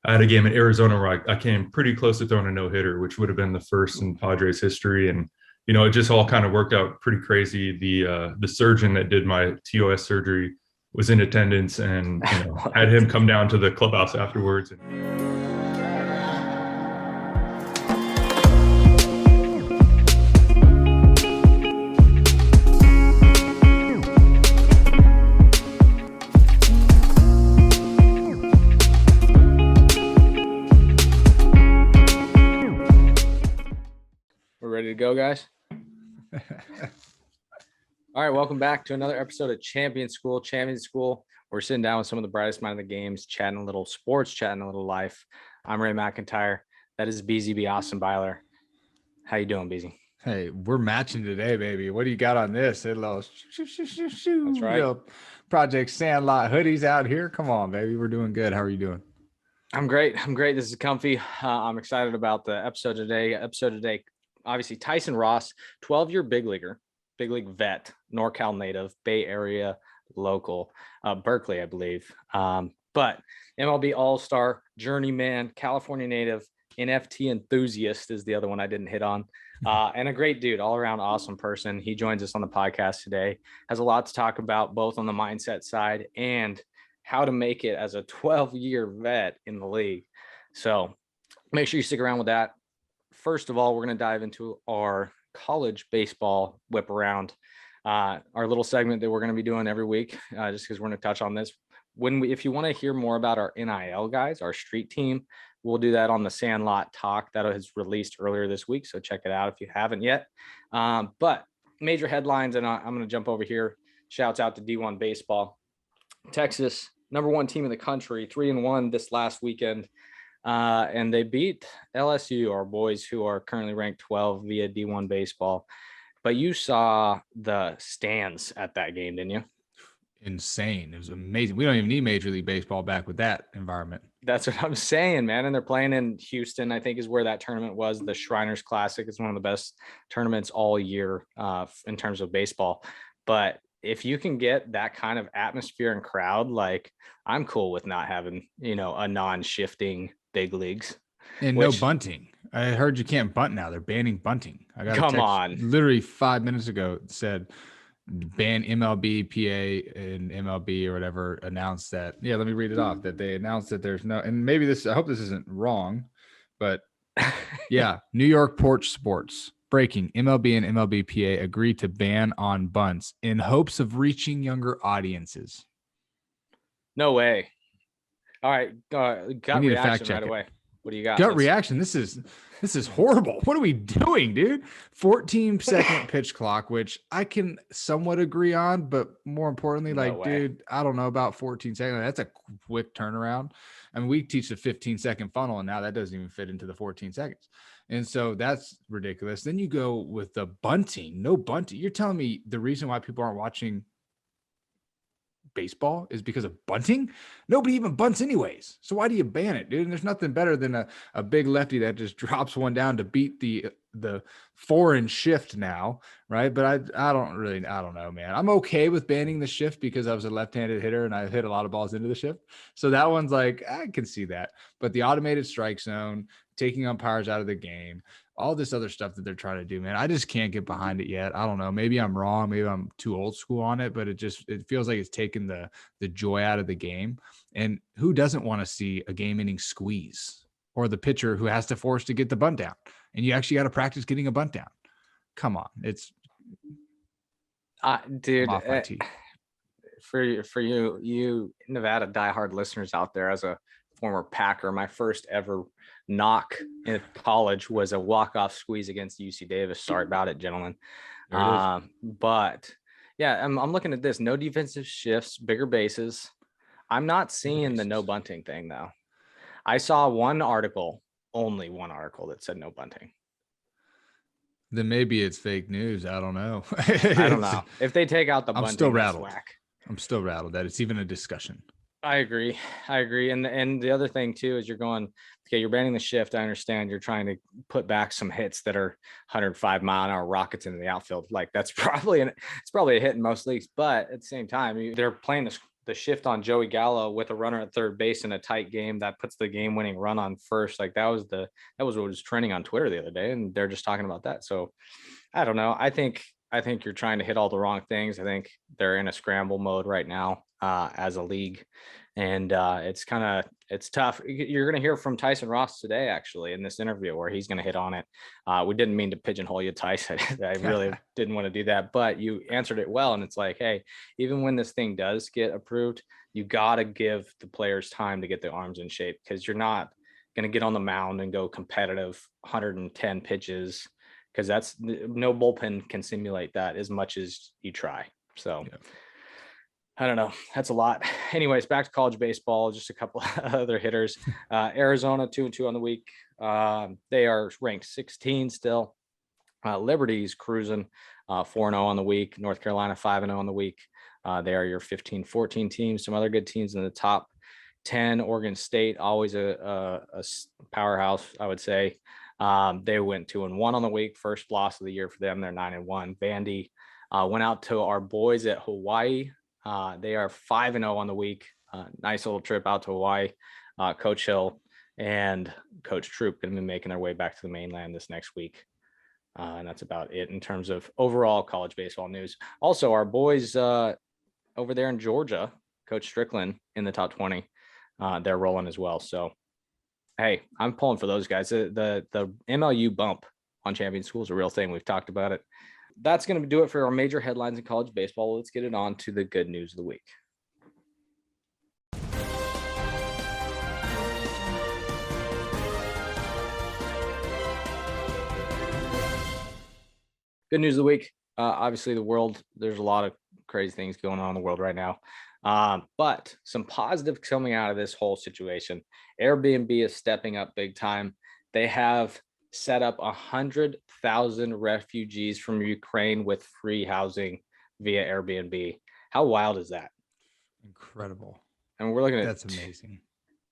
I had a game in Arizona where I came pretty close to throwing a no hitter, which would have been the first in Padres history. And it just all kind of worked out pretty crazy. The surgeon that did my TOS surgery was in attendance, and had him come down to the clubhouse afterwards. We're ready to go, guys. All right, welcome back to another episode of Champion School. We're sitting down with some of the brightest mind of the games, chatting a little sports, chatting a little life. I'm Ray McIntyre. That is BZB Austin Byler. How you doing, BZ? Hey, we're matching today, baby. What do you got on this? A little That's right. Little Project Sandlot hoodies out here. Come on, baby. We're doing good. How are you doing? I'm great. This is comfy. I'm excited about the episode today. Obviously, Tyson Ross, 12-year big league vet, NorCal native, Bay Area local, Berkeley, I believe. But MLB All-Star, journeyman, California native, NFT enthusiast is the other one I didn't hit on. And a great dude, all around awesome person. He joins us on the podcast today, has a lot to talk about, both on the mindset side and how to make it as a 12-year vet in the league. So make sure you stick around with that. First of all, we're going to dive into our college baseball whip around, our little segment that we're going to be doing every week, just because we're going to touch on this. If you want to hear more about our NIL guys, our street team, we'll do that on the Sandlot Talk that was released earlier this week. So check it out if you haven't yet. But major headlines, and I'm going to jump over here. Shouts out to D1 baseball. Texas, number one team in the country, 3-1 this last weekend. And they beat LSU, our boys who are currently ranked 12 via D1 baseball. But you saw the stands at that game, didn't you? Insane. It was amazing. We don't even need Major League Baseball back with that environment. That's what I'm saying, man. And they're playing in Houston, I think is where that tournament was. The Shriners Classic is one of the best tournaments all year in terms of baseball. But if you can get that kind of atmosphere and crowd, like, I'm cool with not having, a non-shifting big leagues. And no bunting. I heard you can't bunt now. They're banning bunting. I got Come on. Literally 5 minutes ago, it said ban MLB, PA, and MLB or whatever announced that. Yeah, let me read it off. That they announced that there's no, and maybe this, I hope this isn't wrong, but yeah, New York Porch Sports. Breaking, MLB and MLB PA agreed to ban on bunts in hopes of reaching younger audiences. No way. All right. Gut reaction right away. What do you got? Gut reaction. This is horrible. What are we doing, dude? 14-second pitch clock, which I can somewhat agree on, but more importantly, dude, I don't know about 14 seconds. That's a quick turnaround. I mean, we teach the 15-second funnel, and now that doesn't even fit into the 14 seconds. And so that's ridiculous. Then you go with the bunting. No bunting. You're telling me the reason why people aren't watching baseball is because of bunting? Nobody even bunts anyways. So why do you ban it, dude? And there's nothing better than a big lefty that just drops one down to beat the foreign shift now, right? But I don't know, man. I'm okay with banning the shift because I was a left-handed hitter and I hit a lot of balls into the shift. So that one's like, I can see that. But the automated strike zone, taking umpires out of the game, all this other stuff that they're trying to do, man, I just can't get behind it yet. I don't know. Maybe I'm wrong. Maybe I'm too old school on it, but it feels like it's taken the joy out of the game. And who doesn't want to see a game-ending squeeze or the pitcher who has to force to get the bunt down? And you actually got to practice getting a bunt down. Come on. It's dude, for you Nevada diehard listeners out there, as a former Packer, my first ever knock in college was a walk-off squeeze against UC Davis. Sorry about it, gentlemen. But yeah, I'm looking at this. No defensive shifts, bigger bases. I'm not seeing the no bunting thing though. I saw only one article that said no bunting. Then maybe it's fake news. I don't know. I don't know. If they take out the bunting, I'm still rattled. Whack. I'm still rattled that it's even a discussion. I agree. And the other thing too is you're going, okay, you're banning the shift. I understand you're trying to put back some hits that are 105-mile-an-hour rockets into the outfield. Like it's probably a hit in most leagues, but at the same time, they're playing the shift on Joey Gallo with a runner at third base in a tight game that puts the game-winning run on first. Like that was what was trending on Twitter the other day, and they're just talking about that. So I don't know. I think you're trying to hit all the wrong things. I think they're in a scramble mode right now as a league, and it's tough. You're going to hear from Tyson Ross today, actually, in this interview where he's going to hit on it. We didn't mean to pigeonhole you, Tyson. I really didn't want to do that, but you answered it well. And it's like, hey, even when this thing does get approved, you got to give the players time to get their arms in shape, because you're not going to get on the mound and go competitive 110 pitches, because that's no bullpen can simulate that as much as you try. So I don't know. That's a lot. Anyways, back to college baseball, just a couple other hitters. Arizona 2-2 on the week. They are ranked 16 still. Liberty's cruising 4-0 on the week. North Carolina 5-0 on the week. They are your 15-14 teams. Some other good teams in the top 10. Oregon State, always a powerhouse, I would say. They went 2-1 on the week. First loss of the year for them. They're 9-1. Vandy went out to our boys at Hawaii. They are 5-0 on the week. Nice little trip out to Hawaii. Coach Hill and Coach Troop going to be making their way back to the mainland this next week. And that's about it in terms of overall college baseball news. Also, our boys over there in Georgia, Coach Strickland in the top 20, they're rolling as well. So, hey, I'm pulling for those guys. The MLU bump on Champion School is a real thing. We've talked about it. That's going to do it for our major headlines in college baseball. Let's get it on to the good news of the week. Good news of the week. Obviously, the world, there's a lot of crazy things going on in the world right now. But some positive coming out of this whole situation. Airbnb is stepping up big time. They have set up 100,000 refugees from Ukraine with free housing via Airbnb. How wild is that? Incredible. And we're looking at that's amazing.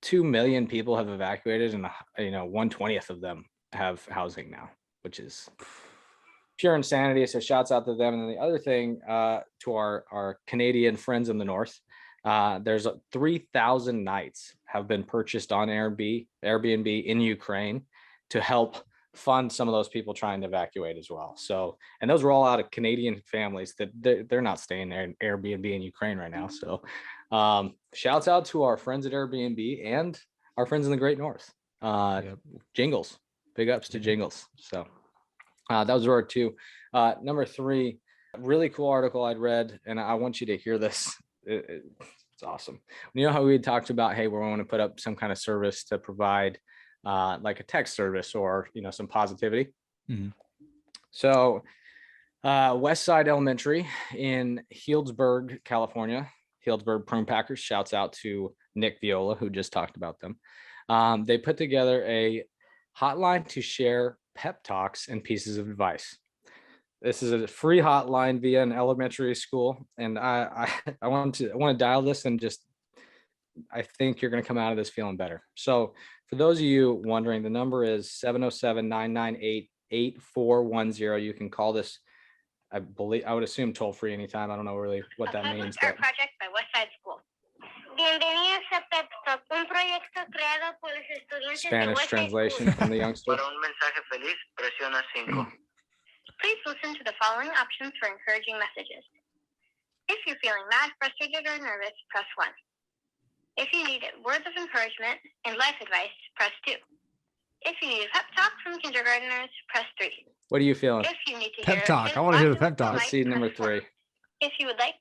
2 million people have evacuated, and 1/20th of them have housing now, which is pure insanity. So shouts out to them. And then the other thing, to our Canadian friends in the north, there's 3,000 nights have been purchased on Airbnb in Ukraine to help fund some of those people trying to evacuate as well. So, and those were all out of Canadian families that they're not staying there in Airbnb in Ukraine right now. So shouts out to our friends at Airbnb and our friends in the Great North. Jingles, big ups to Jingles. So that was our 2. Number 3, really cool article I'd read, and I want you to hear this. It's awesome. You know how we talked about, hey, we want to put up some kind of service to provide like a text service or, some positivity. Mm-hmm. So Westside Elementary in Healdsburg, California, Healdsburg Prune Packers, shouts out to Nick Viola, who just talked about them. They put together a hotline to share pep talks and pieces of advice. This is a free hotline via an elementary school. And I want to dial this and I think you're going to come out of this feeling better. So for those of you wondering, the number is 707-998-8410. You can call this, I would assume toll free anytime. I don't know really what that means. But... project by Westside School. Bienvenidos a Pep Talk, un proyecto creado por los estudiantes Spanish translation from the youngster. Para un mensaje feliz, presiona 5. Please listen to the following options for encouraging messages. If you're feeling mad, frustrated, or nervous, press 1. If you need words of encouragement and life advice, press 2. If you need a pep talk from kindergartners, press 3. What are you feeling? If you need to pep talk. I want to hear the pep talk. Let's see number 3. If you would like.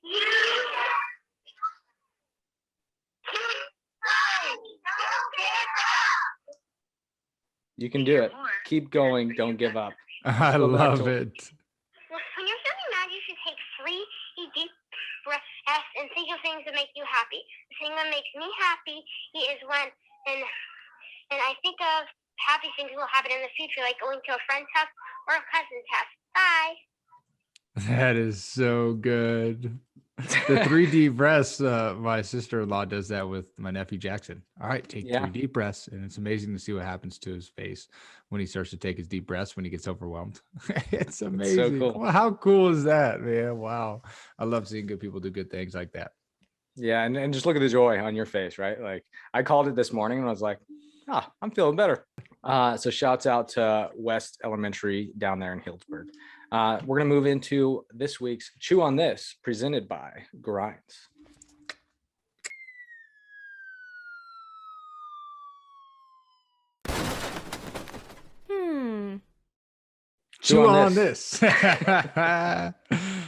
You can do it. Keep going. Don't give up. I love it. When you're feeling mad, you should take 3 deep breaths and think of things that make you happy. The thing that makes me happy is when, and I think of happy things will happen in the future, like going to a friend's house or a cousin's house. Bye. That is so good. The 3 deep breaths. My sister-in-law does that with my nephew Jackson. All right, take 3 deep breaths, and it's amazing to see what happens to his face when he starts to take his deep breaths when he gets overwhelmed. It's amazing. So cool. Well, how cool is that, man? Wow, I love seeing good people do good things like that. Yeah. And just look at the joy on your face, right? Like I called it this morning and I was like, I'm feeling better. So shouts out to West Elementary down there in Healdsburg. We're going to move into this week's Chew on This, presented by Grinds. Chew on this.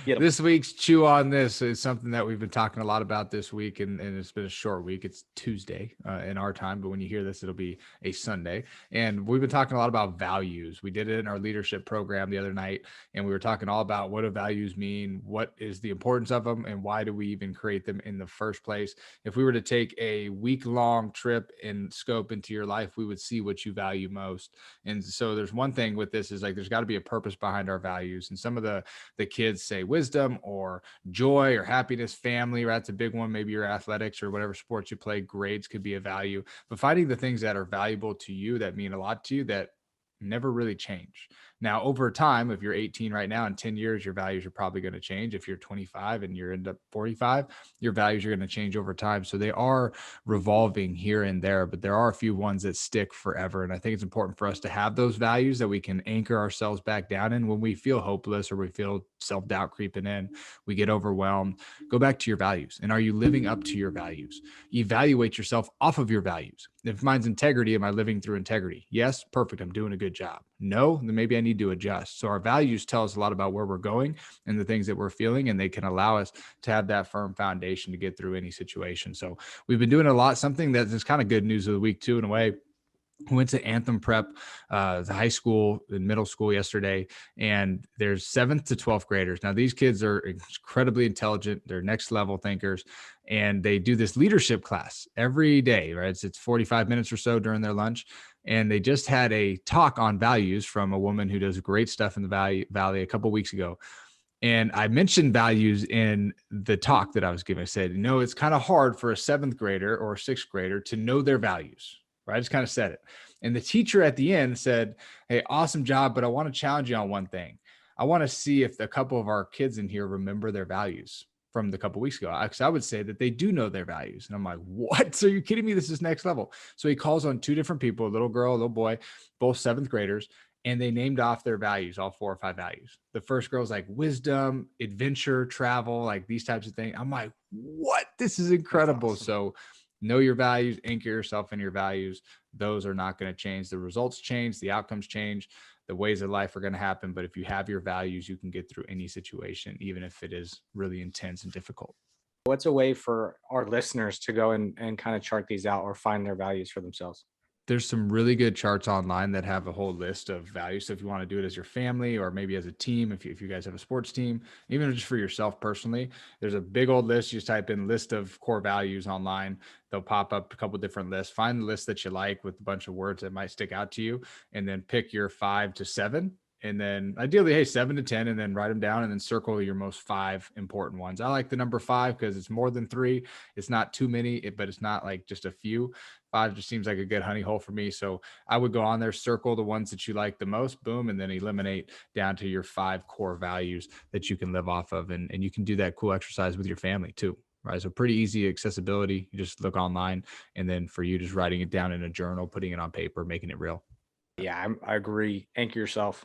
This week's Chew on This is something that we've been talking a lot about this week, and it's been a short week. It's Tuesday in our time, but when you hear this, it'll be a Sunday. And we've been talking a lot about values. We did it in our leadership program the other night, and we were talking all about what do values mean, what is the importance of them, and why do we even create them in the first place. If we were to take a week-long trip and scope into your life, we would see what you value most. And so there's one thing with this is like there's got to be a purpose behind our values. And some of the kids say wisdom or joy or happiness, family, right? That's a big one. Maybe your athletics or whatever sports you play, grades could be a value. But finding the things that are valuable to you, that mean a lot to you, that never really change. Now, over time, if you're 18 right now, in 10 years, your values are probably going to change. If you're 25 and you're end up 45, your values are going to change over time. So they are revolving here and there, but there are a few ones that stick forever. And I think it's important for us to have those values that we can anchor ourselves back down in when we feel hopeless or we feel self-doubt creeping in, we get overwhelmed. Go back to your values. And are you living up to your values? Evaluate yourself off of your values. If mine's integrity, am I living through integrity? Yes, perfect. I'm doing a good job. No, then maybe I need to adjust. So our values tell us a lot about where we're going and the things that we're feeling, and they can allow us to have that firm foundation to get through any situation. So we've been doing a lot, something that is kind of good news of the week too, in a way. I went to Anthem Prep, the high school and middle school yesterday, and there's 7th to 12th graders. Now, these kids are incredibly intelligent. They're next level thinkers, and they do this leadership class every day, right? It's 45 minutes or so during their lunch. And they just had a talk on values from a woman who does great stuff in the Valley a couple of weeks ago. And I mentioned values in the talk that I was giving. I said, it's kind of hard for a 7th grader or a 6th grader to know their values. Right? I just kind of said it. And the teacher at the end said, hey, awesome job, but I want to challenge you on one thing. I want to see if a couple of our kids in here remember their values from the couple of weeks ago. Because I would say that they do know their values. And I'm like, what? Are you kidding me? This is next level. So he calls on 2 different people, a little girl, a little boy, both 7th graders. And they named off their values, all 4 or 5 values. The first girl's like wisdom, adventure, travel, like these types of things. I'm like, what? This is incredible. Awesome. So know your values, anchor yourself in your values. Those are not going to change. The results change, the outcomes change, the ways of life are going to happen. But if you have your values, you can get through any situation, even if it is really intense and difficult. What's a way for our listeners to go and kind of chart these out or find their values for themselves? There's some really good charts online that have a whole list of values. So if you want to do it as your family or maybe as a team, if you guys have a sports team, even just for yourself personally, there's a big old list. You just type in list of core values online. They'll pop up a couple different lists. Find the list that you like with a bunch of words that might stick out to you, and then pick your 5 to 7. And then ideally, 7 to 10, and then write them down and then circle your most 5 important ones. I like the number 5 because it's more than 3. It's not too many, but it's not like just a few. 5 just seems like a good honey hole for me. So I would go on there, circle the ones that you like the most, boom, and then eliminate down to your 5 core values that you can live off of. And you can do that cool exercise with your family too, right? So pretty easy accessibility. You just look online, and then for you, just writing it down in a journal, putting it on paper, making it real. Yeah, I agree. Anchor yourself.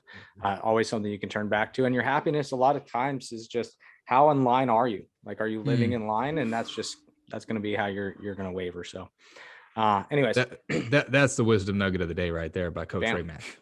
Always something you can turn back to. And your happiness a lot of times is just how in line are you? Like, are you living in line? And that's going to be how you're going to waver. So anyways, that's the wisdom nugget of the day right there by Coach Ray Mack.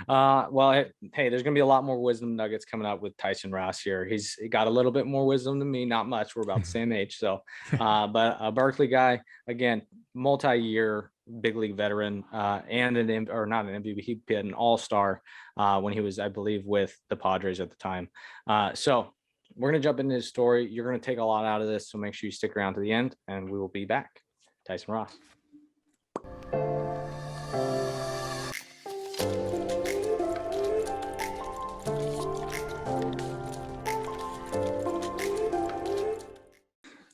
Well, hey, there's going to be a lot more wisdom nuggets coming up with Tyson Ross here. He's got a little bit more wisdom than me, not much. We're about the same age. So, but a Berkeley guy, again, multi-year big league veteran, and not an MVP, he'd been an all-star when he was, I believe, with the Padres at the time. So we're going to jump into his story. You're going to take a lot out of this, so make sure you stick around to the end, and we will be back. Tyson Ross.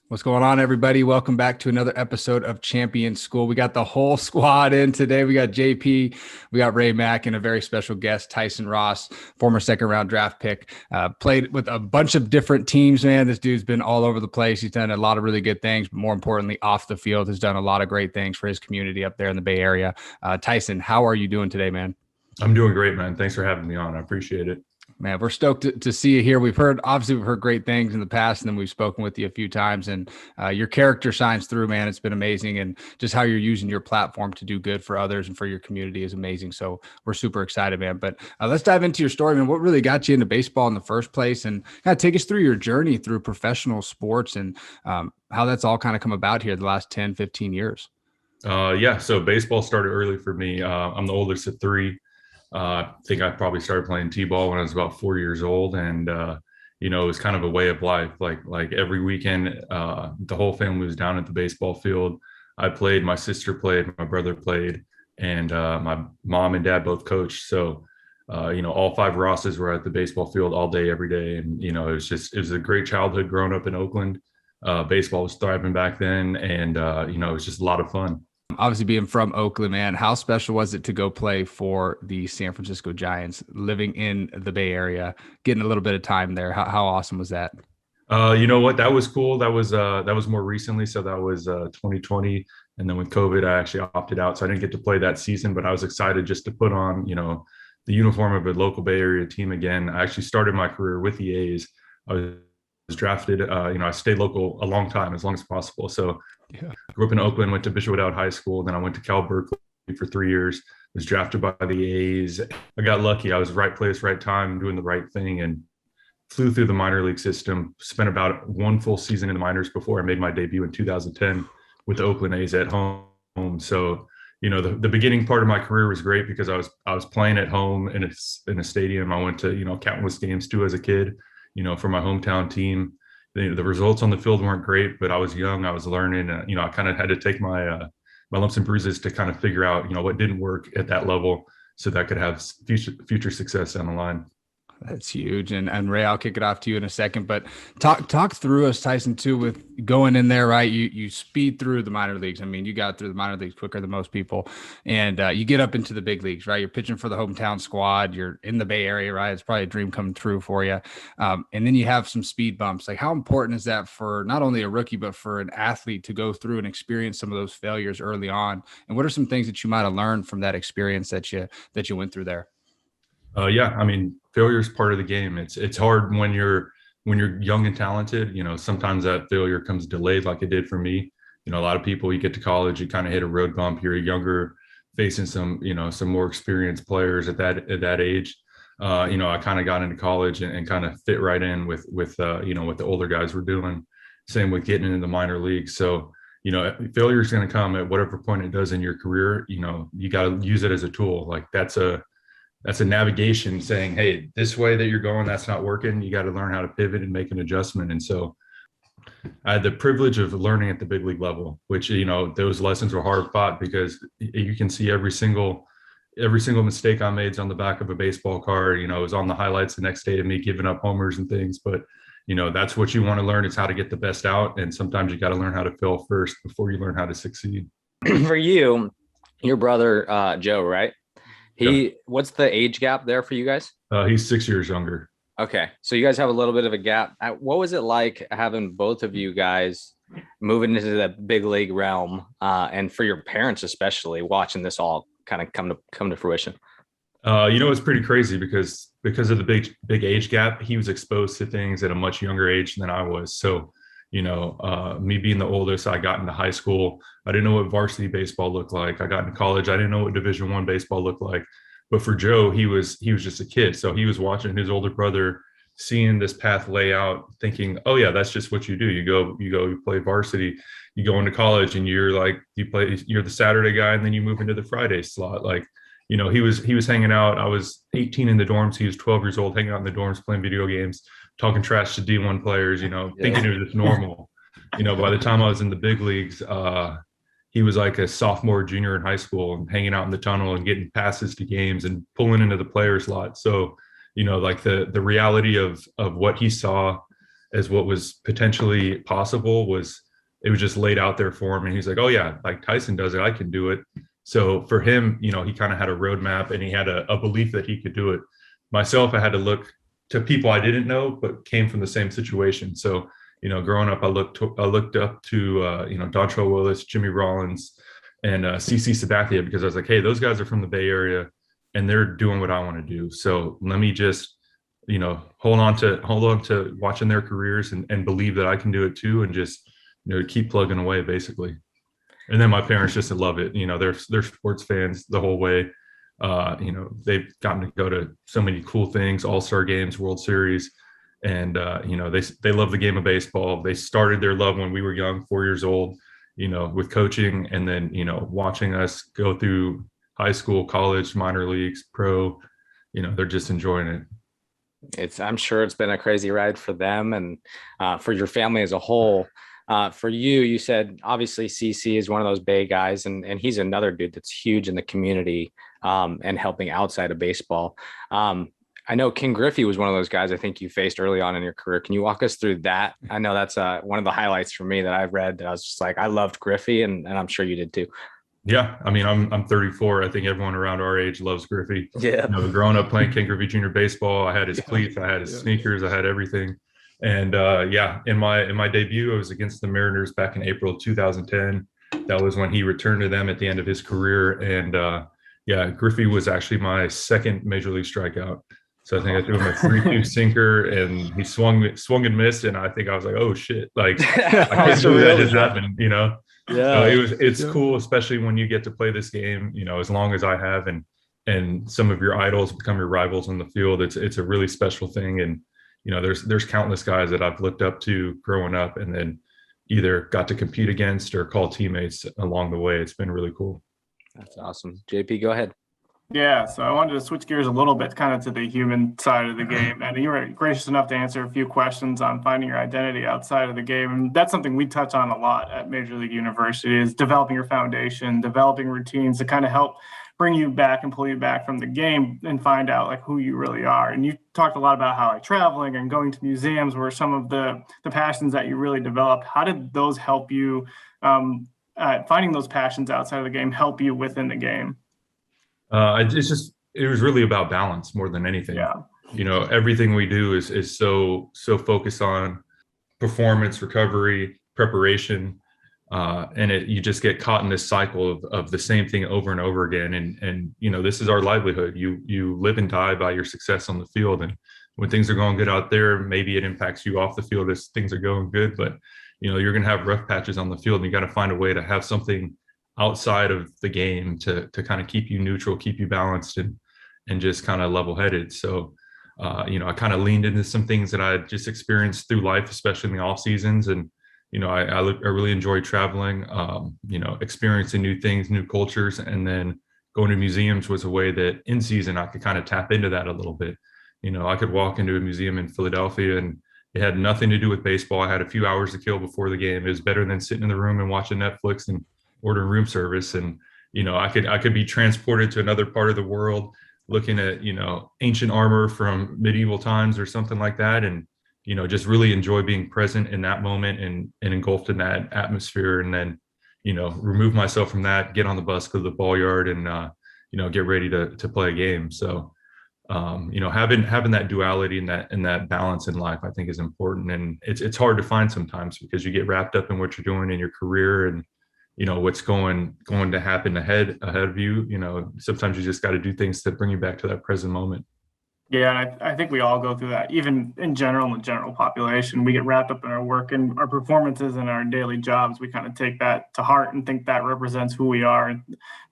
What's going on, everybody? Welcome back to another episode of Champion School. We got the whole squad in today. We got JP, we got Ray Mack, and a very special guest, Tyson Ross, former second-round draft pick. Played with a bunch of different teams, man. This dude's been all over the place. He's done a lot of really good things, but more importantly, off the field, has done a lot of great things for his community up there in the Bay Area. Tyson, how are you doing today, man? I'm doing great, man. Thanks for having me on. I appreciate it. Man, we're stoked to see you here. We've heard great things in the past, and then we've spoken with you a few times, and your character shines through, man. It's been amazing. And just how you're using your platform to do good for others and for your community is amazing. So we're super excited, man. But let's dive into your story, man. What really got you into baseball in the first place, and kind of take us through your journey through professional sports and how that's all kind of come about here the last 10, 15 years. Yeah. So baseball started early for me. I'm the oldest of three. I think I probably started playing t-ball when I was about 4 years old, and it was kind of a way of life. Like every weekend, the whole family was down at the baseball field. I played, my sister played, my brother played, and my mom and dad both coached. So all five Rosses were at the baseball field all day, every day, and it was a great childhood growing up in Oakland. Baseball was thriving back then, and it was just a lot of fun. Obviously, being from Oakland, man, how special was it to go play for the San Francisco Giants, living in the Bay Area, getting a little bit of time there? How awesome was that? You know what? That was cool. That was more recently. So that was 2020. And then with COVID, I actually opted out. So I didn't get to play that season, but I was excited just to put on, the uniform of a local Bay Area team again. I actually started my career with the A's. I was drafted, I stayed local a long time, as long as possible. So yeah. Grew up in Oakland, went to Bishop Woodhouse High School. Then I went to Cal Berkeley for 3 years, was drafted by the A's. I got lucky. I was right place, right time, doing the right thing, and flew through the minor league system. Spent about one full season in the minors before I made my debut in 2010 with the Oakland A's at home. So, the beginning part of my career was great because I was playing at home in a stadium. I went to, countless games too as a kid, for my hometown team. The results on the field weren't great, but I was young. I was learning. I kind of had to take my lumps and bruises to kind of figure out, what didn't work at that level, so that I could have future success down the line. That's huge. And Ray, I'll kick it off to you in a second, but talk through us, Tyson, too, with going in there, right? You speed through the minor leagues. I mean, you got through the minor leagues quicker than most people, and you get up into the big leagues, right? You're pitching for the hometown squad. You're in the Bay Area, right? It's probably a dream coming true for you. And then you have some speed bumps. Like, how important is that for not only a rookie, but for an athlete to go through and experience some of those failures early on? And what are some things that you might have learned from that experience that you went through there? Yeah, I mean, failure is part of the game. It's hard when you're young and talented. Sometimes that failure comes delayed, like it did for me. A lot of people, you get to college, you kind of hit a road bump. You're younger, facing some more experienced players at that age. I kind of got into college and kind of fit right in with what the older guys were doing. Same with getting into the minor leagues. So failure is going to come at whatever point it does in your career. You got to use it as a tool. Like that's a navigation saying, hey, this way that you're going, that's not working. You got to learn how to pivot and make an adjustment. And so I had the privilege of learning at the big league level, which, those lessons were hard fought because you can see every single mistake I made is on the back of a baseball card. It was on the highlights the next day of me giving up homers and things. But, that's what you want to learn is how to get the best out. And sometimes you got to learn how to fail first before you learn how to succeed. For you, your brother, Joe, right? What's the age gap there for you guys? He's 6 years younger. Okay. So you guys have a little bit of a gap. What was it like having both of you guys moving into the big league realm? And for your parents, especially watching this all kind of come to fruition? It's pretty crazy because of the big age gap, he was exposed to things at a much younger age than I was. So, me being the oldest, I got into high school. I didn't know what varsity baseball looked like. I got into college. I didn't know what Division I baseball looked like. But for Joe, he was just a kid. So he was watching his older brother, seeing this path lay out, thinking, oh yeah, that's just what you do. You play varsity, you go into college, and you're the Saturday guy, and then you move into the Friday slot. Like, he was hanging out. I was 18 in the dorms. He was 12 years old, hanging out in the dorms, playing video games, talking trash to D1 players, thinking it was just normal. By the time I was in the big leagues, he was like a sophomore, junior in high school, and hanging out in the tunnel and getting passes to games and pulling into the players lot. So, like the reality of what he saw as what was potentially possible was it was just laid out there for him. And he's like, oh yeah, like Tyson does it, I can do it. So for him, you know, he kind of had a roadmap and he had a belief that he could do it. Myself, I had to look to people I didn't know, but came from the same situation. So, you know, growing up, I looked up to, you know, Dontrell Willis, Jimmy Rollins, and CC Sabathia, because I was like, hey, those guys are from the Bay Area and they're doing what I want to do. So let me just, you know, hold on to watching their careers and believe that I can do it too, and just, you know, keep plugging away basically. And then my parents just love it. You know, they're sports fans the whole way. You know, they've gotten to go to so many cool things, All-Star games, World Series. And, you know, they love the game of baseball. They started their love when we were young, 4 years old, you know, with coaching, and then, you know, watching us go through high school, college, minor leagues, pro, you know, they're just enjoying it. I'm sure it's been a crazy ride for them and for your family as a whole. For you said obviously CC is one of those Bay guys, and he's another dude that's huge in the community and helping outside of baseball. I know King Griffey was one of those guys I think you faced early on in your career. Can you walk us through that? I know that's one of the highlights for me that I've read, that I was just like, I loved Griffey, and I'm sure you did too. Yeah, I mean, I'm 34. I think everyone around our age loves Griffey. Yeah. You know, growing up playing King Griffey Junior baseball, I had his cleats, I had his sneakers, I had everything. And yeah, in my debut, I was against the Mariners back in April of 2010. That was when he returned to them at the end of his career. And yeah, Griffey was actually my second major league strikeout. So I think I threw him a 3-2 sinker, and he swung and missed. And I think I was like, oh shit, like I can't believe that just happened, you know? Yeah, it's cool, especially when you get to play this game, you know, as long as I have, and some of your idols become your rivals on the field. It's a really special thing. And, you know, there's countless guys that I've looked up to growing up, and then either got to compete against or call teammates along the way. It's been really cool. That's awesome. JP, go ahead. Yeah, so I wanted to switch gears a little bit kind of to the human side of the game. And you were gracious enough to answer a few questions on finding your identity outside of the game. And that's something we touch on a lot at Major League University, is developing your foundation, developing routines to kind of help bring you back and pull you back from the game and find out like who you really are. And you talked a lot about how like traveling and going to museums were some of the passions that you really developed. How did those help you, finding those passions outside of the game, help you within the game? It was really about balance more than anything. Yeah. You know, everything we do is so focused on performance, recovery, preparation, and you just get caught in this cycle of the same thing over and over again. And you know, this is our livelihood. You live and die by your success on the field. And when things are going good out there, maybe it impacts you off the field as things are going good. But you know, you're going to have rough patches on the field, and you got to find a way to have something outside of the game to kind of keep you neutral, keep you balanced, and just kind of level-headed. So, you know, I kind of leaned into some things that I just experienced through life, especially in the off seasons. And, you know, I really enjoy traveling, you know, experiencing new things, new cultures, and then going to museums was a way that in season I could kind of tap into that a little bit. You know, I could walk into a museum in Philadelphia and it had nothing to do with baseball. I had a few hours to kill before the game. It was better than sitting in the room and watching Netflix and ordering room service. And, you know, I could be transported to another part of the world, looking at, you know, ancient armor from medieval times or something like that. And, you know, just really enjoy being present in that moment and engulfed in that atmosphere. And then, you know, remove myself from that, get on the bus, go to the ball yard, and, you know, get ready to play a game. So, you know, having that duality and that balance in life, I think, is important. And it's hard to find sometimes, because you get wrapped up in what you're doing in your career and, you know, what's going to happen ahead of you. You know, sometimes you just got to do things that bring you back to that present moment. Yeah, and I think we all go through that. Even in general, in the general population, we get wrapped up in our work and our performances and our daily jobs. We kind of take that to heart and think that represents who we are and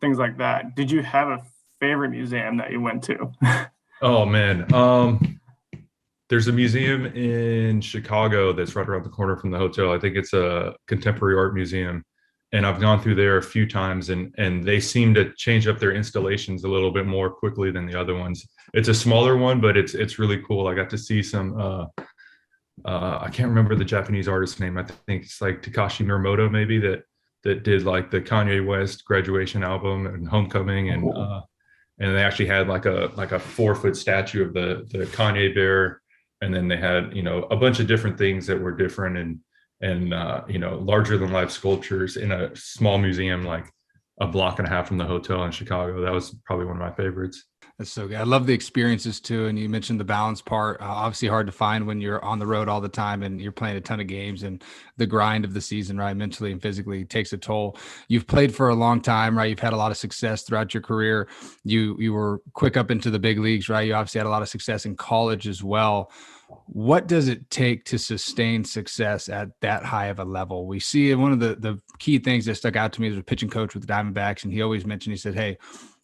things like that. Did you have a favorite museum that you went to? Oh man, there's a museum in Chicago that's right around the corner from the hotel. I think it's a contemporary art museum. And I've gone through there a few times, and they seem to change up their installations a little bit more quickly than the other ones. It's a smaller one, but it's really cool. I got to see some, I can't remember the Japanese artist's name. I think it's like Takashi Miyamoto, maybe, that did like the Kanye West Graduation album and Homecoming. And they actually had like a 4-foot statue of the Kanye bear. And then they had, you know, a bunch of different things that were different. And, and larger than life sculptures in a small museum like a block and a half from the hotel in Chicago. That was probably one of my favorites. That's so good. I love the experiences too. And you mentioned the balance part, obviously hard to find when you're on the road all the time and you're playing a ton of games, and the grind of the season, right? Mentally and physically takes a toll. You've played for a long time, right? You've had a lot of success throughout your career. You were quick up into the big leagues, right? You obviously had a lot of success in college as well. What does it take to sustain success at that high of a level? We see one of the key things that stuck out to me as a pitching coach with the Diamondbacks, and he always mentioned, he said, hey,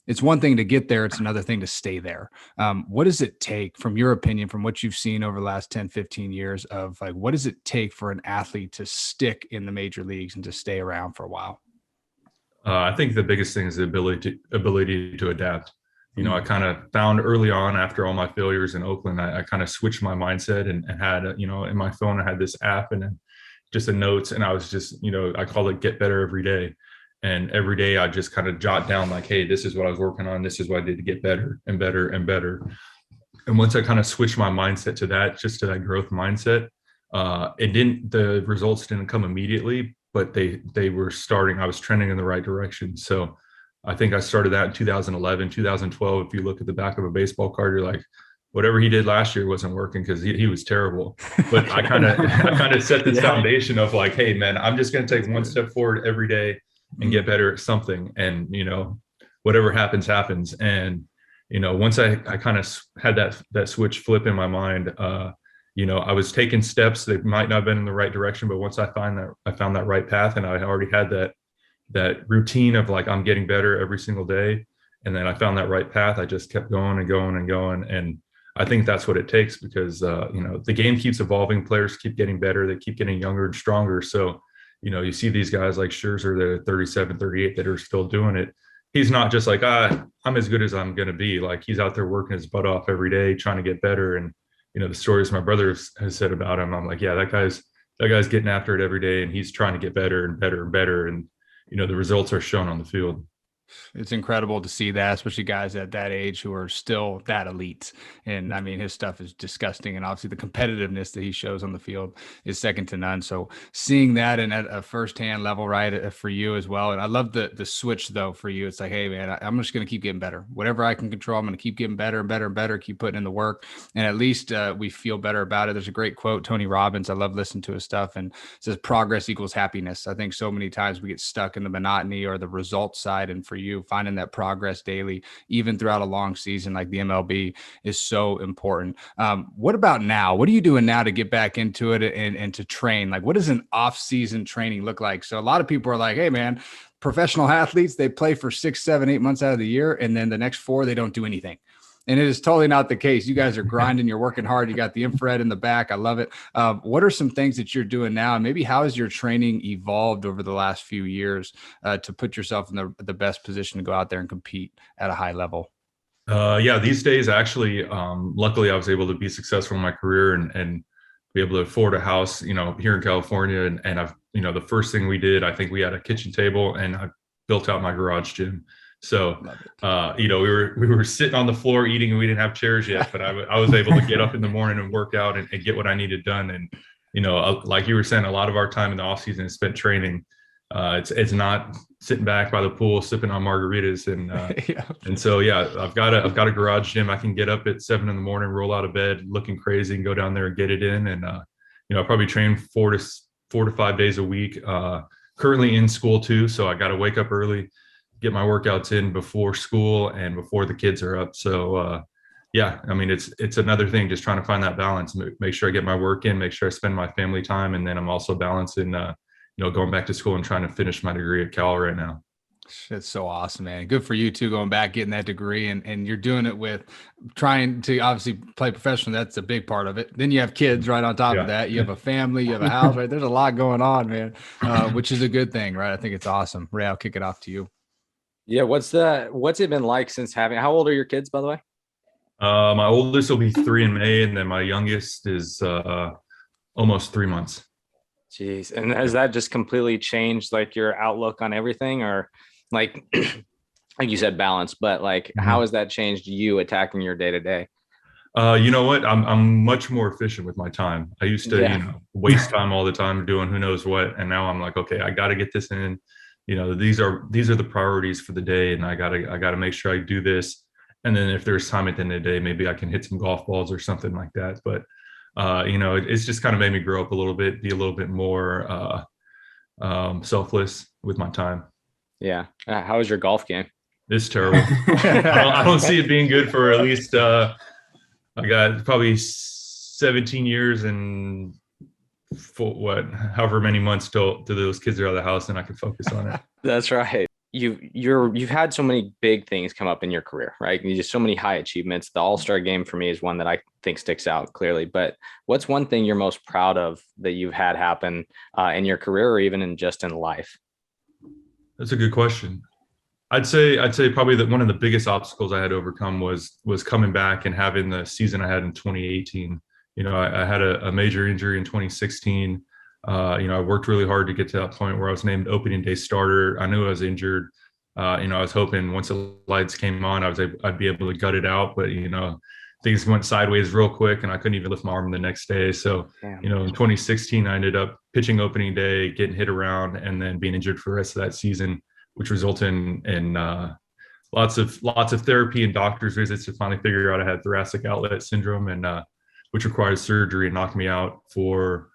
it's one thing to get there. It's another thing to stay there. What does it take, from your opinion, from what you've seen over the last 10, 15 years, of like, what does it take for an athlete to stick in the major leagues and to stay around for a while? I think the biggest thing is the ability to adapt. I kind of found early on, after all my failures in Oakland, I kind of switched my mindset and had, in my phone, I had this app and then just the notes, and I was just, I call it Get Better Every Day. And every day I just kind of jot down like, hey, this is what I was working on. This is what I did to get better and better and better. And once I kind of switched my mindset to that, just to that growth mindset, the results didn't come immediately, but they were starting. I was trending in the right direction. So I think I started that in 2011, 2012. If you look at the back of a baseball card, you're like, whatever he did last year wasn't working because he was terrible. But I kind of set this foundation of like, hey, man, I'm just going to take one step forward every day and get better at something. And, whatever happens. And, once I kind of had that switch flip in my mind, I was taking steps that might not have been in the right direction, but once I found that right path, and I already had that routine of like, I'm getting better every single day. And then I found that right path. I just kept going and going and going. And I think that's what it takes, because, the game keeps evolving. Players keep getting better. They keep getting younger and stronger. So, you see these guys like Scherzer, the 37, 38 that are still doing it. He's not just like, I'm as good as I'm going to be. Like, he's out there working his butt off every day, trying to get better. And, the stories my brother has said about him, I'm like, yeah, that guy's getting after it every day, and he's trying to get better and better and better. And, the results are shown on the field. It's incredible to see that, especially guys at that age who are still that elite. And I mean, his stuff is disgusting. And obviously the competitiveness that he shows on the field is second to none. So seeing that and at a firsthand level, right, for you as well. And I love the switch though for you. It's like, hey man, I'm just going to keep getting better. Whatever I can control, I'm going to keep getting better and better and better, keep putting in the work. And at least we feel better about it. There's a great quote, Tony Robbins. I love listening to his stuff, and it says progress equals happiness. I think so many times we get stuck in the monotony or the results side. And for you, finding that progress daily, even throughout a long season like the MLB, is so important. What about now? What are you doing now to get back into it and to train? Like, what does an off-season training look like? So a lot of people are like, hey man, professional athletes, they play for 6, 7, 8 months out of the year, and then the next 4, they don't do anything. And it is totally not the case. You guys are grinding. You're working hard. You got the infrared in the back. I love it. What are some things that you're doing now? And maybe how has your training evolved over the last few years to put yourself in the best position to go out there and compete at a high level? These days, actually, luckily I was able to be successful in my career and be able to afford a house, here in California. And I've, the first thing we did, I think we had a kitchen table, and I built out my garage gym. So, we were sitting on the floor eating, and we didn't have chairs yet, but I was able to get up in the morning and work out and get what I needed done. And, like you were saying, a lot of our time in the off season is spent training. It's not sitting back by the pool, sipping on margaritas. And so, I've got a garage gym. I can get up at 7 a.m, roll out of bed looking crazy, and go down there and get it in. And, I probably train 4 to 5 days a week, currently in school too. So I got to wake up early, get my workouts in before school and before the kids are up. So, it's another thing, just trying to find that balance, make sure I get my work in, make sure I spend my family time. And then I'm also balancing, going back to school and trying to finish my degree at Cal right now. It's so awesome, man. Good for you too, going back, getting that degree, and you're doing it with trying to obviously play professional. That's a big part of it. Then you have kids right on top of that. You have a family, you have a house, right? There's a lot going on, man, which is a good thing, right? I think it's awesome. Ray, I'll kick it off to you. Yeah. What's it been like since how old are your kids, by the way? My oldest will be 3 in May, and then my youngest is almost 3 months. Jeez. And has that just completely changed like your outlook on everything, or like, like you said, balance, but like, how has that changed you attacking your day to day? You know what? I'm much more efficient with my time. I used to, waste time all the time doing who knows what, and now I'm like, okay, I got to get this in. These are the priorities for the day, and I gotta make sure I do this. And then if there's time at the end of the day, maybe I can hit some golf balls or something like that. But it's just kind of made me grow up a little bit, be a little bit more selfless with my time. Yeah. How was your golf game? It's terrible. I don't see it being good for at least I got probably 17 years and however many months till those kids are out of the house and I can focus on it. That's right. You've had so many big things come up in your career, right? You just so many high achievements. The All-Star game for me is one that I think sticks out clearly. But what's one thing you're most proud of that you've had happen in your career or even in life? That's a good question. I'd say probably that one of the biggest obstacles I had to overcome was coming back and having the season I had in 2018. I had a major injury in 2016. I worked really hard to get to that point where I was named opening day starter. I knew I was injured. I was hoping once the lights came on, I'd be able to gut it out. But things went sideways real quick, and I couldn't even lift my arm the next day. So in 2016, I ended up pitching opening day, getting hit around, and then being injured for the rest of that season, which resulted in lots of therapy and doctor's visits to finally figure out I had thoracic outlet syndrome, and which required surgery and knocked me out for,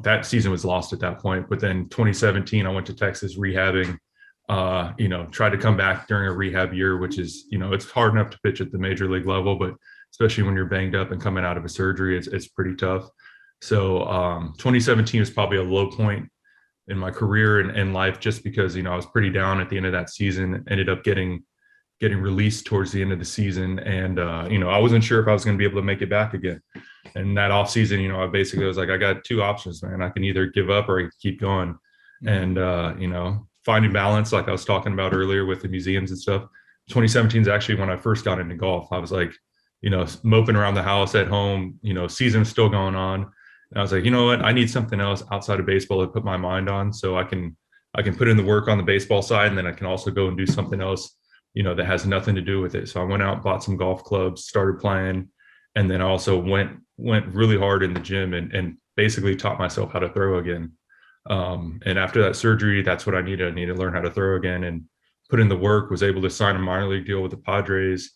that season was lost at that point. But then 2017, I went to Texas rehabbing, tried to come back during a rehab year, which is, it's hard enough to pitch at the major league level, but especially when you're banged up and coming out of a surgery, it's pretty tough. So 2017 was probably a low point in my career and life, just because, I was pretty down at the end of that season, ended up getting released towards the end of the season. And, I wasn't sure if I was going to be able to make it back again. And that off season, I basically was like, I got two options, man. I can either give up or I can keep going. And, finding balance, like I was talking about earlier with the museums and stuff. 2017 is actually when I first got into golf. I was like, moping around the house at home, season was still going on. And I was like, you know what, I need something else outside of baseball to put my mind on, so I can put in the work on the baseball side, and then I can also go and do something else, that has nothing to do with it. So I went out, bought some golf clubs, started playing, and then I also went really hard in the gym and basically taught myself how to throw again. And after that surgery, that's what I needed. I needed to learn how to throw again and put in the work, was able to sign a minor league deal with the Padres,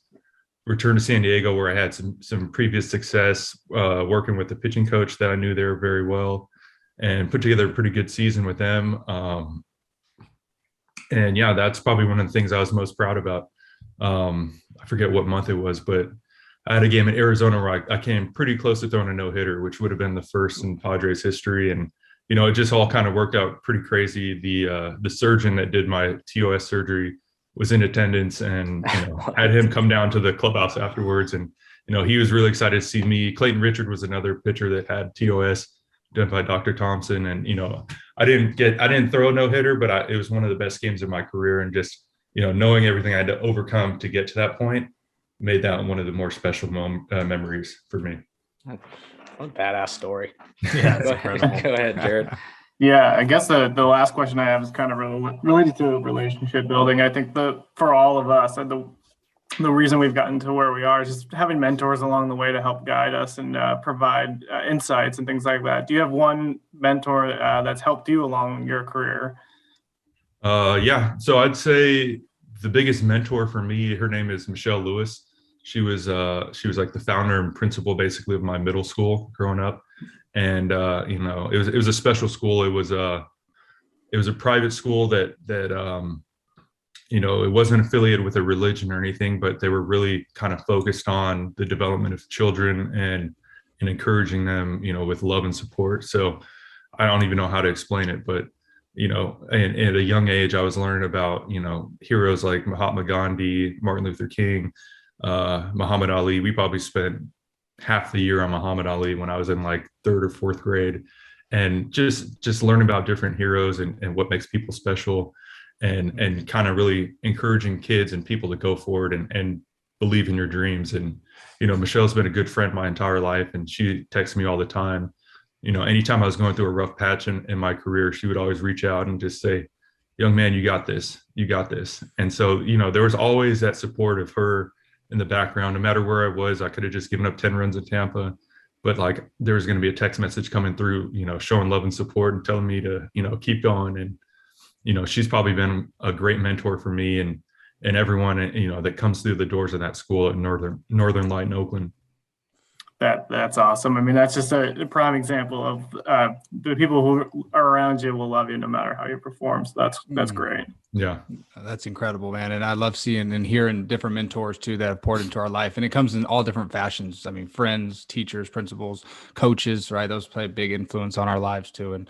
return to San Diego, where I had some previous success working with the pitching coach that I knew there very well, and put together a pretty good season with them. And yeah, that's probably one of the things I was most proud about. I forget what month it was, but I had a game in Arizona where I came pretty close to throwing a no-hitter, which would have been the first in Padres history. And, it just all kind of worked out pretty crazy. The surgeon that did my TOS surgery was in attendance, and had him come down to the clubhouse afterwards. And, he was really excited to see me. Clayton Richard was another pitcher that had TOS done by Dr. Thompson. And, I didn't throw a no-hitter, but it was one of the best games of my career. And just, knowing everything I had to overcome to get to that point made that one of the more special memories for me. What a badass story. Yeah, Go ahead, Jared. Yeah, I guess the last question I have is kind of related to relationship building. I think for all of us, the reason we've gotten to where we are is just having mentors along the way to help guide us and provide insights and things like that. Do you have one mentor that's helped you along your career? Yeah, so I'd say the biggest mentor for me, her name is Michelle Lewis. She was like the founder and principal basically of my middle school growing up. And it was a special school. It was a private school that it wasn't affiliated with a religion or anything, but they were really kind of focused on the development of children and encouraging them, with love and support. So I don't even know how to explain it, but and at a young age, I was learning about, heroes like Mahatma Gandhi, Martin Luther King, Muhammad Ali. We probably spent half the year on Muhammad Ali when I was in like third or fourth grade, and just learn about different heroes and what makes people special, and kind of really encouraging kids and people to go forward and believe in your dreams. And, Michelle's been a good friend my entire life, and she texts me all the time. Anytime I was going through a rough patch in my career, she would always reach out and just say, young man, you got this. And so, there was always that support of her in the background. No matter where I was, I could have just given up 10 runs in Tampa, but like there was going to be a text message coming through, showing love and support and telling me to, keep going. And, she's probably been a great mentor for me and everyone, that comes through the doors of that school at Northern Light in Oakland. That's awesome. I mean, that's just a prime example of the people who are around you will love you no matter how you perform. So that's great. Yeah, that's incredible, man. And I love seeing and hearing different mentors too that have poured into our life, and it comes in all different fashions. I mean, friends, teachers, principals, coaches, right? Those play a big influence on our lives too. And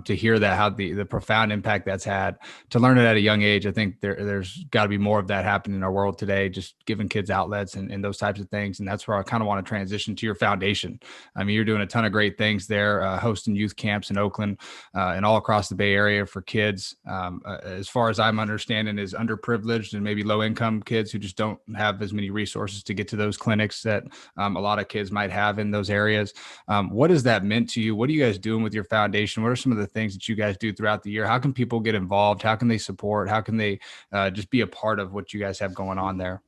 to hear that, how the profound impact that's had, to learn it at a young age, I think there's got to be more of that happening in our world today, just giving kids outlets and those types of things. And that's where I kind of want to transition to your foundation. I mean, you're doing a ton of great things there, hosting youth camps in Oakland and all across the Bay Area for kids. As far as I'm understanding, is underprivileged and maybe low income kids who just don't have as many resources to get to those clinics that a lot of kids might have in those areas. What has that meant to you? What are you guys doing with your foundation? What are some of the things that you guys do throughout the year? How can people get involved? How can they support? How can they just be a part of what you guys have going on there?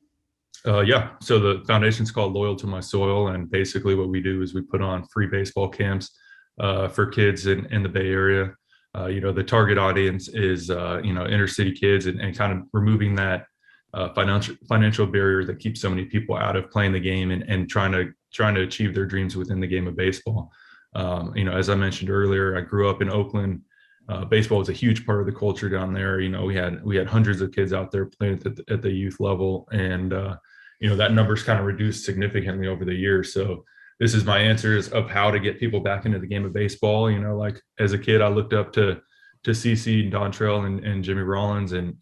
Yeah. So the foundation's called Loyal to My Soil. And basically what we do is we put on free baseball camps for kids in the Bay Area. The target audience is, inner city kids and kind of removing that financial barrier that keeps so many people out of playing the game and trying to achieve their dreams within the game of baseball. As I mentioned earlier, I grew up in Oakland. Baseball was a huge part of the culture down there. We had hundreds of kids out there playing at the youth level, and that number's kind of reduced significantly over the years. So this is my answers of how to get people back into the game of baseball. Like as a kid, I looked up to CC and Dontrell and Jimmy Rollins. And,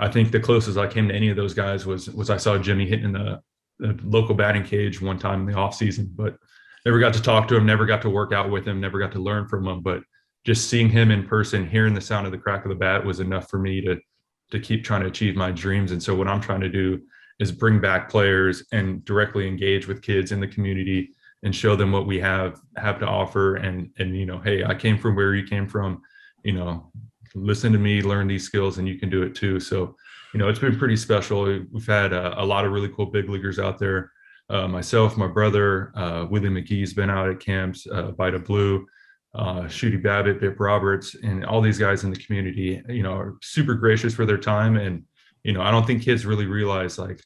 I think the closest I came to any of those guys was I saw Jimmy hitting the local batting cage one time in the off season, but never got to talk to him, never got to work out with him, never got to learn from him. But just seeing him in person, hearing the sound of the crack of the bat was enough for me to keep trying to achieve my dreams. And so what I'm trying to do is bring back players and directly engage with kids in the community and show them what we have to offer. And hey, I came from where you came from, listen to me, learn these skills, and you can do it too. So, it's been pretty special. We've had a lot of really cool big leaguers out there. Myself, my brother, Willie McGee's been out at camps, Vita Blue, Shooty Babbitt, Bip Roberts, and all these guys in the community, are super gracious for their time. And, I don't think kids really realize like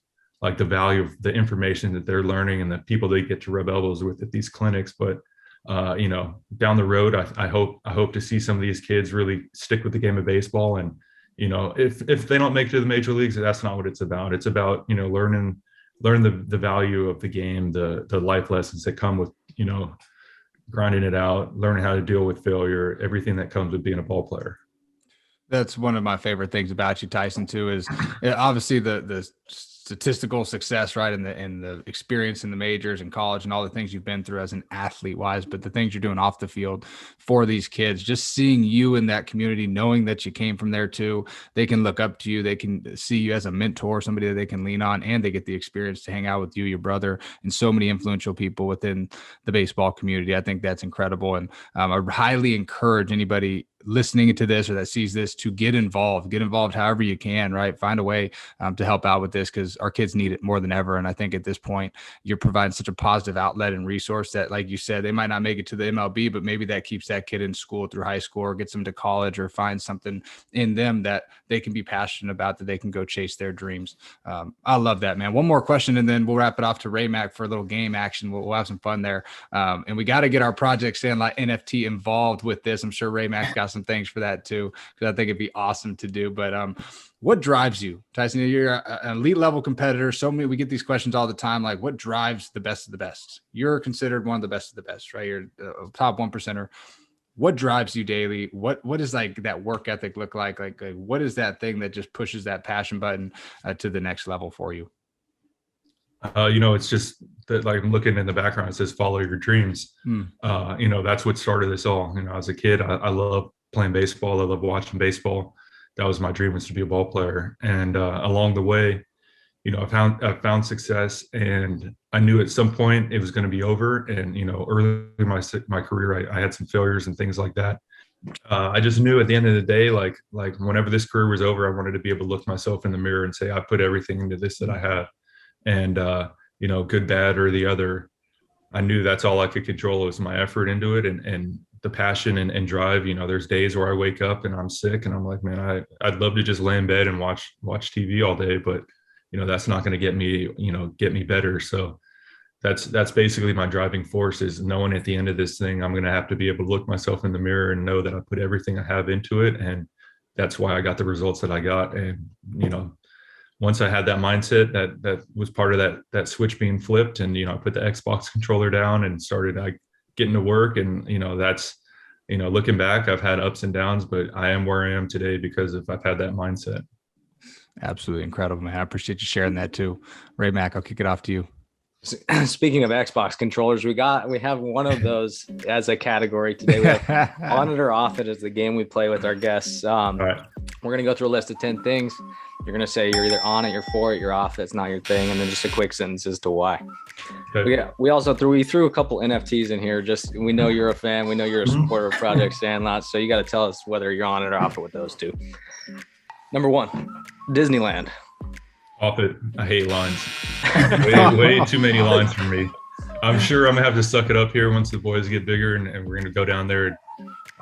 the value of the information that they're learning and the people they get to rub elbows with at these clinics. But, down the road, I hope to see some of these kids really stick with the game of baseball. And, if they don't make it to the major leagues, that's not what it's about. It's about, learn the value of the game, the life lessons that come with, grinding it out, learning how to deal with failure, everything that comes with being a ball player. That's one of my favorite things about you, Tyson, too, is obviously the statistical success, right? And the experience in the majors and college and all the things you've been through as an athlete wise, but the things you're doing off the field for these kids, just seeing you in that community, knowing that you came from there too, they can look up to you. They can see you as a mentor, somebody that they can lean on, and they get the experience to hang out with you, your brother, and so many influential people within the baseball community. I think that's incredible. And I highly encourage anybody listening to this or that sees this to get involved however you can, right? Find a way to help out with this, because our kids need it more than ever. And I think at this point, you're providing such a positive outlet and resource that, like you said, they might not make it to the MLB, but maybe that keeps that kid in school through high school or gets them to college or finds something in them that they can be passionate about, that they can go chase their dreams. I love that, man. One more question, and then we'll wrap it off to Ray-Mac for a little game action. We'll have some fun there. And we got to get our Project Sandlot NFT involved with this. I'm sure Ray-Mac's got some things for that too, because I think it'd be awesome to do. But what drives you, Tyson? You're an elite level competitor. We get these questions all the time, like what drives the best of the best? You're considered one of the best of the best, right? You're a top 1%er. What drives you daily? What does like that work ethic look like? Like what is that thing that just pushes that passion button to the next level for you? It's just that, like, I'm looking in the background, it says follow your dreams. That's what started this all. As a kid, I love playing baseball. I love watching baseball. That was my dream, was to be a ball player. And along the way, I found success, and I knew at some point it was going to be over. And, early in my career, I had some failures and things like that. I just knew at the end of the day, like whenever this career was over, I wanted to be able to look myself in the mirror and say, I put everything into this that I have. and good, bad, or the other, I knew that's all I could control was my effort into it and the passion and drive. There's days where I wake up and I'm sick and I'm like, man, I'd love to just lay in bed and watch TV all day, but that's not going to get me better. So that's basically my driving force, is knowing at the end of this thing, I'm going to have to be able to look myself in the mirror and know that I put everything I have into it. And that's why I got the results that I got. And, once I had that mindset, that was part of that switch being flipped. And, I put the Xbox controller down and started like getting to work. And, that's, looking back, I've had ups and downs, but I am where I am today because I've had that mindset. Absolutely incredible, man. I appreciate you sharing that too. Ray Mac, I'll kick it off to you. Speaking of Xbox controllers, we have one of those as a category today. We have on it or off it as the game we play with our guests. All right. We're going to go through a list of 10 things. You're going to say you're either on it, you're for it, you're off it, it's not your thing, and then just a quick sentence as to why. Okay. We also threw a couple NFTs in here. Just, we know you're a fan, we know you're a supporter of Project Sandlot, so you got to tell us whether you're on it or off it with those two. Number 1, Disneyland. Off it. I hate lines. Way too many lines for me. I'm sure I'm gonna have to suck it up here once the boys get bigger, and we're gonna go down there. And,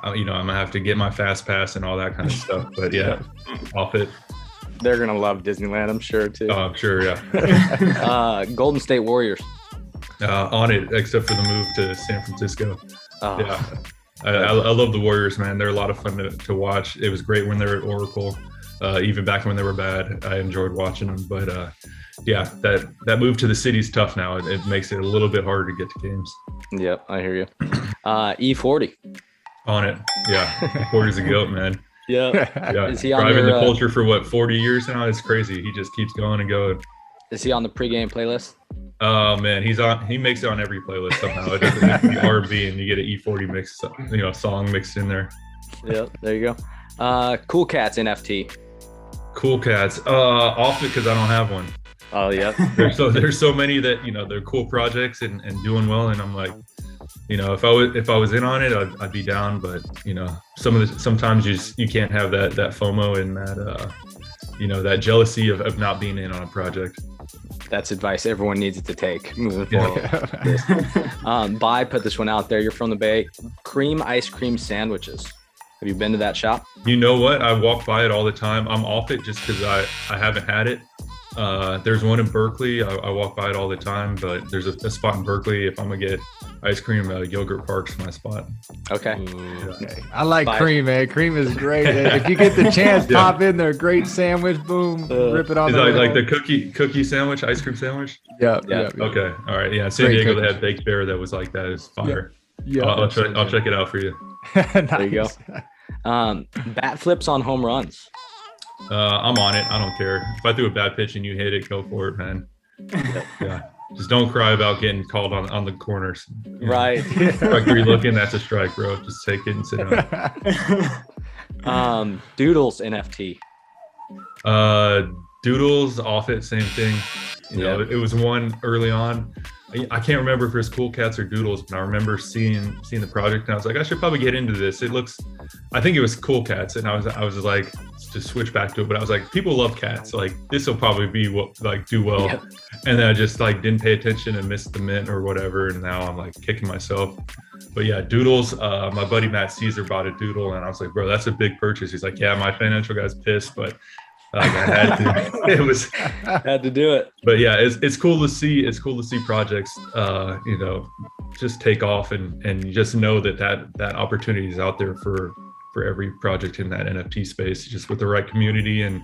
I'm gonna have to get my fast pass and all that kind of stuff. But yeah, off it. They're gonna love Disneyland, I'm sure too. Oh, I'm sure. Yeah. Golden State Warriors. On it, except for the move to San Francisco. Oh. Yeah. I love the Warriors, man. They're a lot of fun to watch. It was great when they were at Oracle. Even back when they were bad, I enjoyed watching them. But that move to the city's tough now. It makes it a little bit harder to get to games. Yep, I hear you. E40. On it. Yeah. 40's a goat, man. Yeah. Is he on driving the culture for 40 years now? It's crazy. He just keeps going and going. Is he on the pregame playlist? Oh man, he makes it on every playlist somehow. It doesn't have to be R&B, and you get an E40 mix, song mixed in there. Yep, there you go. Cool Cats NFT. Cool Cats. Off it because I don't have one. Oh yeah. There's so many that they're cool projects and doing well, and I'm like, if I was in on it, I'd be down. But sometimes you can't have that FOMO and that that jealousy of not being in on a project. That's advice everyone needs to take moving forward. Bye, put this one out there. You're from the Bay. Cream ice cream sandwiches. Have you been to that shop? You know what? I walk by it all the time. I'm off it just because I haven't had it. There's one in Berkeley. I walk by it all the time, but there's a spot in Berkeley. If I'm gonna get ice cream, Yogurt Park's my spot. Okay. Okay. I like cream, man. Cream is great. If you get the chance, pop in there. Great sandwich. Boom. Rip it off. Is that like the cookie sandwich, ice cream sandwich? Yeah. Okay. All right. Yeah. San Diego, they had baked bear that was like that. Is fire. Yeah. I'll check it out for you. Nice. There you go. Bat flips on home runs. I'm on it. I don't care. If I threw a bad pitch and you hit it, go for it, man. Yeah. Just don't cry about getting called on the corners. Right. Strike 3 looking, that's a strike, bro. Just take it and sit down. Doodles NFT. Doodles, off it, same thing. It was one early on. I can't remember if it was Cool Cats or Doodles, but I remember seeing the project and I was like, I should probably get into this. I think it was Cool Cats, and I was like, to switch back to it, but I was like, people love cats. Like this will probably be what do well. Yeah. And then I just didn't pay attention and missed the mint or whatever, and now I'm kicking myself. But yeah, Doodles. My buddy Matt Caesar bought a doodle, and I was like, bro, that's a big purchase. He's like, yeah, my financial guy's pissed, but I had to. Had to do it. But yeah, it's cool to see. It's cool to see projects, just take off, and you just know that opportunity is out there for every project in that NFT space. Just with the right community and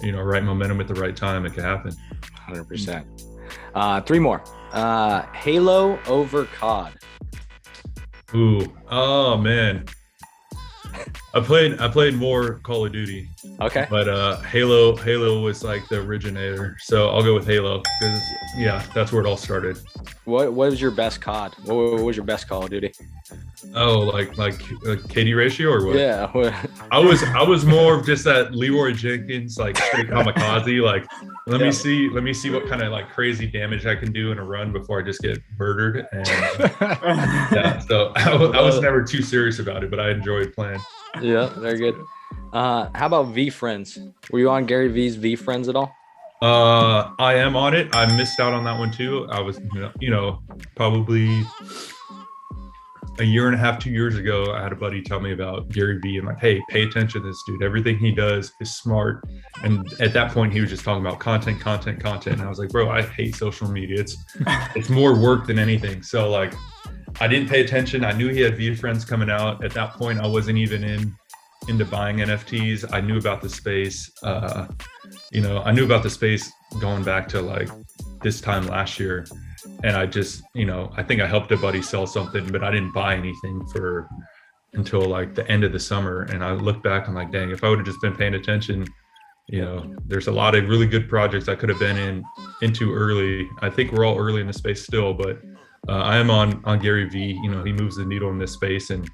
right momentum at the right time, it can happen. 100%. 3 more. Halo over COD. Ooh, oh man. I played more Call of Duty. Okay. But Halo was the originator. So I'll go with Halo because that's where it all started. What was your best COD? What was your best Call of Duty? Oh, like KD ratio or what? Yeah. I was more of just that Leroy Jenkins straight kamikaze. Let me see what kind of crazy damage I can do in a run before I just get murdered. And so I was never too serious about it, but I enjoyed playing. Yeah, very good. How about V Friends? Were you on Gary V's V Friends at all? I am on it. I missed out on that one too. I was, probably a year and a half, 2 years ago, I had a buddy tell me about Gary Vee and like, hey, pay attention to this dude. Everything he does is smart. And at that point, he was just talking about content. And I was like, bro, I hate social media. It's more work than anything. So like, I didn't pay attention. I knew he had VeeFriends coming out. At that point, I wasn't even into buying NFTs. I knew about the space. I knew about the space going back to like this time last year. And I just, I think I helped a buddy sell something, but I didn't buy anything until like the end of the summer. And I look back, I'm like, dang, if I would have just been paying attention, there's a lot of really good projects I could have been into early. I think we're all early in the space still, but I am on Gary Vee. He moves the needle in this space, and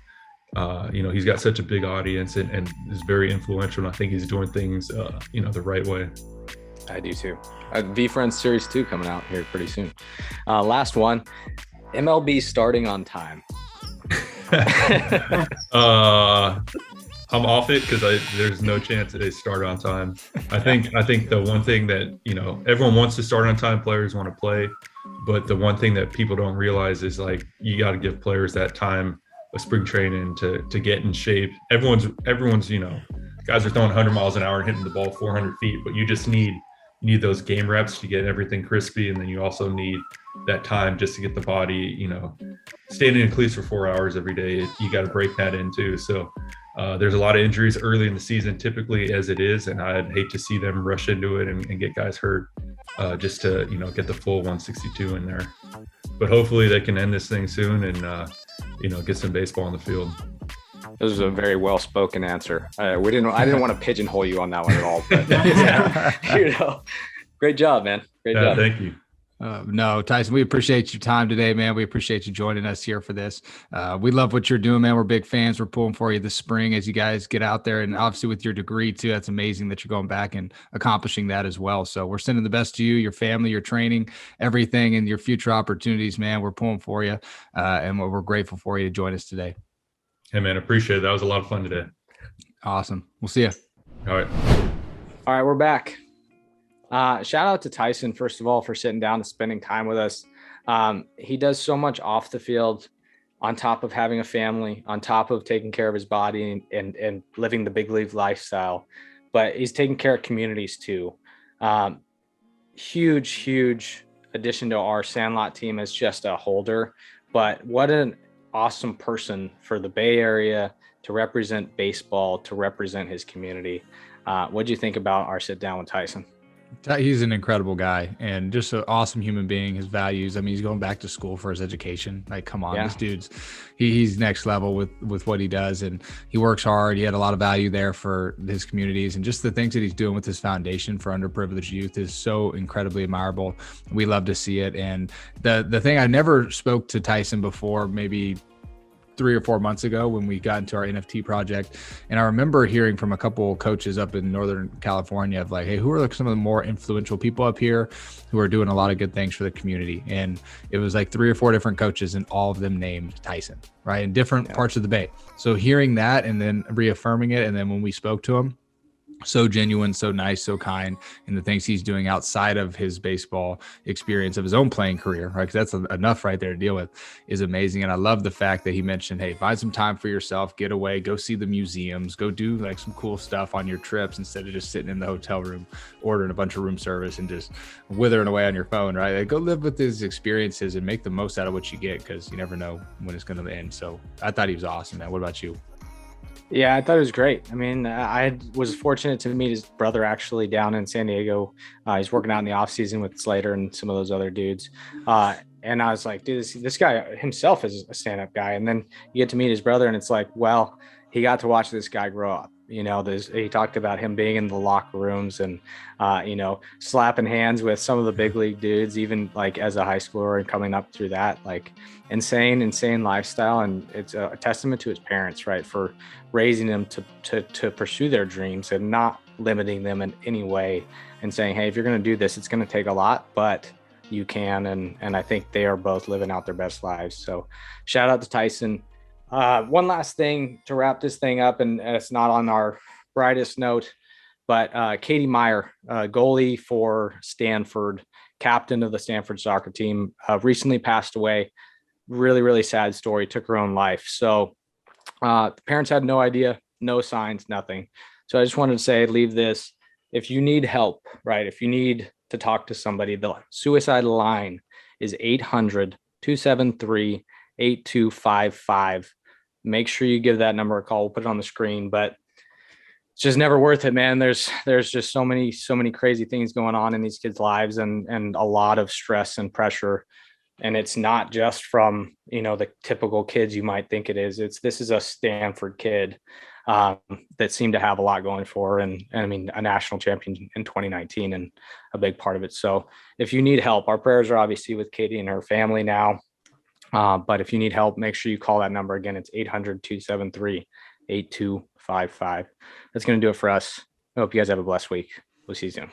he's got such a big audience and is very influential. And I think he's doing things, the right way. I do too. VeeFriends Series 2 coming out here pretty soon. Last one, MLB starting on time. I'm off it because there's no chance that they start on time. I think the one thing that, everyone wants to start on time, players want to play, but the one thing that people don't realize is like, you got to give players that time of spring training to get in shape. Everyone's, guys are throwing 100 miles an hour and hitting the ball 400 feet, but you just need those game reps to get everything crispy. And then you also need that time just to get the body, standing in cleats for 4 hours every day. You got to break that in too. So there's a lot of injuries early in the season, typically as it is. And I'd hate to see them rush into it and get guys hurt just to, get the full 162 in there. But hopefully they can end this thing soon and, get some baseball on the field. This was a very well-spoken answer. I didn't want to pigeonhole you on that one at all, but great job, man. Great job. Thank you. No, Tyson, we appreciate your time today, man. We appreciate you joining us here for this. We love what you're doing, man. We're big fans. We're pulling for you this spring as you guys get out there. And obviously with your degree too, that's amazing that you're going back and accomplishing that as well. So we're sending the best to you, your family, your training, everything, and your future opportunities, man. We're pulling for you. And we're grateful for you to join us today. Hey, man, appreciate it. That was a lot of fun today. Awesome. We'll see you. All right, we're back. Shout out to Tyson, first of all, for sitting down and spending time with us. He does so much off the field on top of having a family, on top of taking care of his body and living the big league lifestyle, but he's taking care of communities too. Huge addition to our Sandlot team as just a holder, but what an awesome person for the Bay Area to represent baseball, to represent his community. What do you think about our sit down with Tyson? He's an incredible guy and just an awesome human being. His values. I mean, he's going back to school for his education. Like, come on, This dude's he's next level with what he does, and he works hard. He had a lot of value there for his communities, and just the things that he's doing with his foundation for underprivileged youth is so incredibly admirable. We love to see it. And the thing, I never spoke to Tyson before, maybe 3 or 4 months ago when we got into our NFT project. And I remember hearing from a couple of coaches up in Northern California of like, hey, who are like some of the more influential people up here who are doing a lot of good things for the community? And it was like 3 or 4 different coaches and all of them named Tyson, right? In different parts of the Bay. So hearing that and then reaffirming it. And then when we spoke to him, so genuine, so nice, so kind, and the things he's doing outside of his baseball experience of his own playing career, right? Because that's enough right there to deal with, is amazing. And I love the fact that he mentioned, hey, find some time for yourself, get away, go see the museums, go do like some cool stuff on your trips instead of just sitting in the hotel room, ordering a bunch of room service and just withering away on your phone, right? Like, go live with his experiences and make the most out of what you get, because you never know when it's going to end. So I thought he was awesome, man. What about you? Yeah, I thought it was great. I mean, I was fortunate to meet his brother actually down in San Diego. He's working out in the off season with Slater and some of those other dudes. And I was like, dude, this guy himself is a stand-up guy. And then you get to meet his brother and it's like, well, he got to watch this guy grow up. He talked about him being in the locker rooms and, slapping hands with some of the big league dudes, even like as a high schooler and coming up through that, like insane lifestyle. And it's a testament to his parents, right, for raising them to pursue their dreams and not limiting them in any way and saying, hey, if you're going to do this, it's going to take a lot, but you can. And I think they are both living out their best lives. So shout out to Tyson. One last thing to wrap this thing up, and it's not on our brightest note. But Katie Meyer, goalie for Stanford, captain of the Stanford soccer team, recently passed away. Really, really sad story. Took her own life. So the parents had no idea, no signs, nothing. So I just wanted to say, leave this. If you need help, right? If you need to talk to somebody, the suicide line is 800-273-8255. Make sure you give that number a call. We'll put it on the screen, but it's just never worth it, man. There's just so many crazy things going on in these kids' lives, and a lot of stress and pressure. And it's not just from, the typical kids you might think it is. This is a Stanford kid that seemed to have a lot going for her, and I mean, a national champion in 2019 and a big part of it. So if you need help, our prayers are obviously with Katie and her family now. But if you need help, make sure you call that number again. It's 800-273-8255. That's going to do it for us. I hope you guys have a blessed week. We'll see you soon.